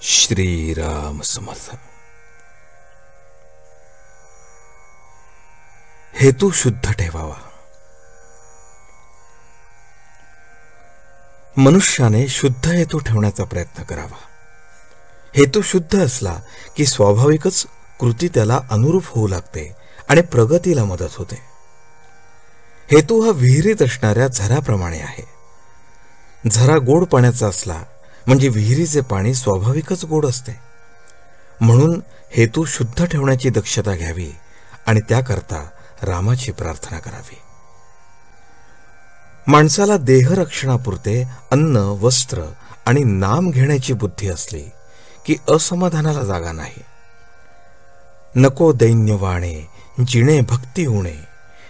श्रीराम समर्थ. हेतू शुद्ध ठेवावा. मनुष्याने शुद्ध हेतू ठेवण्याचा प्रयत्न करावा. हेतू शुद्ध असला की स्वाभाविकच कृती त्याला अनुरूप होऊ लागते आणि प्रगतीला मदत होते. हेतू हा विहिरीत असणाऱ्या झऱ्याप्रमाणे आहे. झरा गोड पाण्याचा असला म्हणजे विहिरीचे पाणी स्वाभाविकच गोड असते. म्हणून हेतू शुद्ध ठेवण्याची दक्षता घ्यावी आणि त्याकरता रामाची प्रार्थना करावी. माणसाला देहरक्षणापुरते अन्न, वस्त्र आणि नाम घेण्याची बुद्धी असली की असमाधानाला जागा नाही. नको दैन्य वाणे, जिणे भक्ती उणे,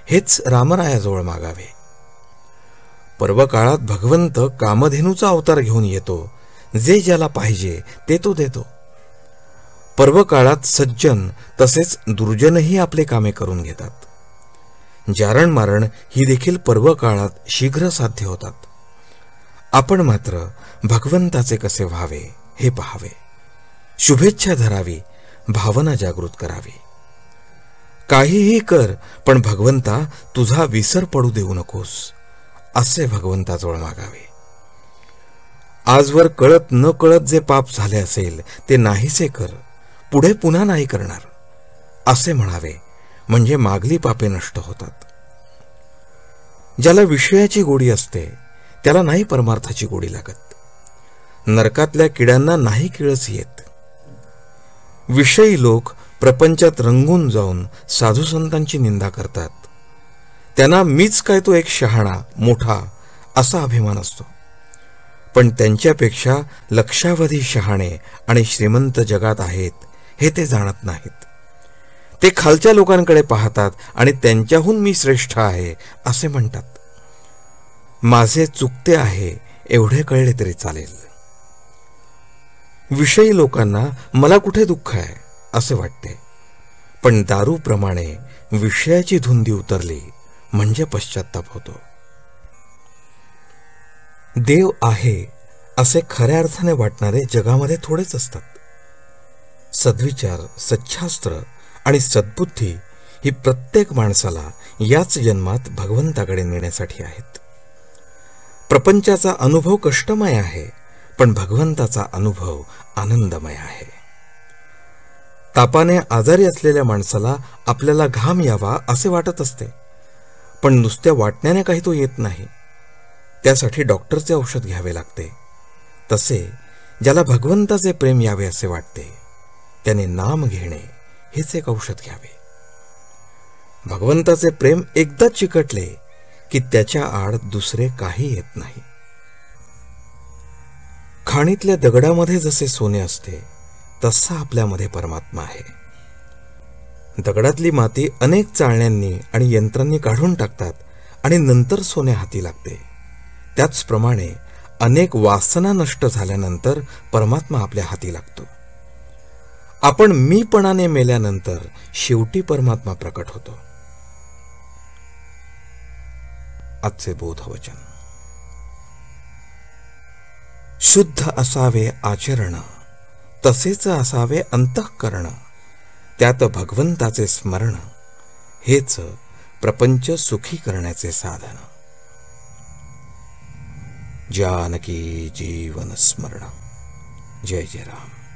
हेच रामरायाजवळ मागावे. पर्वकाळात भगवंत कामधेनूचा अवतार घेऊन येतो. जे ज्याला पाहिजे ते तो देतो. पर्वकाळात सज्जन तसेच दुर्जनही आपले कामे करून घेतात. जारण मारण ही देखील पर्वकाळात शीघ्र साध्य होतात. आपण मात्र भगवंताचे कसे व्हावे हे पहावे. शुभेच्छा धरावी, भावना जागृत करावी. काहीही कर, पण भगवंता तुझा विसर पडू देऊ नकोस, असे भगवंताजवळ मागावे. आजवर कळत न कळत जे पाप झाले असेल ते नाहीसे कर, पुढे पुन्हा नाही करणार, असे म्हणावे. म्हणजे मागली पापे नष्ट होतात. ज्याला विषयाची गोडी असते त्याला नाही परमार्थाची गोडी लागत. नरकातल्या किड्यांना नाही किळस येत. विषयी लोक प्रपंचात रंगून जाऊन साधू संतांची निंदा करतात. त्यांना मीच काय तो एक शहाणा मोठा असा अभिमान असतो. पण त्यांच्यापेक्षा लक्षावधी शहाणे आणि श्रीमंत जगात आहेत हे ते जाणत नाहीत. ते खालच्या लोकांकडे पाहतात आणि त्यांच्याहून मी श्रेष्ठ आहे असे म्हणतात. माझे चुकते आहे एवढे कळले तरी चालेल. विषयी लोकांना मला कुठे दुःख आहे असे वाटते. पण दारूप्रमाणे विषयाची धुंदी उतरली म्हणजे पश्चात्ताप होतो. देव आहे असे खऱ्या अर्थाने वाटणारे जगामध्ये थोडेच असतात. सद्विचार, सच्छास्त्र आणि सद्बुद्धी ही प्रत्येक माणसाला याच जन्मात भगवंताकडे नेण्यासाठी आहेत. प्रपंचाचा अनुभव कष्टमय आहे, पण भगवंताचा अनुभव आनंदमय आहे. तापाने आजारी असलेल्या माणसाला आपल्याला घाम यावा असे वाटत असते, पण नुसत्या वाटण्याने काही तो येत नाही. त्यासाठी डॉक्टरचे औषध घ्यावे लागते. तसे ज्याला भगवंताचे प्रेम यावे असे वाटते त्याने नाम घेणे हेच एक औषध घ्यावे. भगवंताचे प्रेम एकदा चिकटले की त्याच्या आड दुसरे काही येत नाही. खाणीतल्या दगडामध्ये जसे सोने असते तसा आपल्यामध्ये परमात्मा आहे. दगडातली माती अनेक चाळण्यांनी आणि यंत्रांनी काढून टाकतात आणि नंतर सोने हाती लागते. त्याचप्रमाणे अनेक वासना नष्ट झाल्यानंतर परमात्मा आपल्या हाती लागतो. आपण मीपणाने मेल्यानंतर शेवटी परमात्मा प्रकट होतो. आजचे बोधवचन. शुद्ध असावे आचरण, तसेच असावे अंतःकरण, त्यात भगवंताचे स्मरण, हेच प्रपंच सुखी करण्याचे साधन. जानकी जीवन स्मरण. जय जय राम.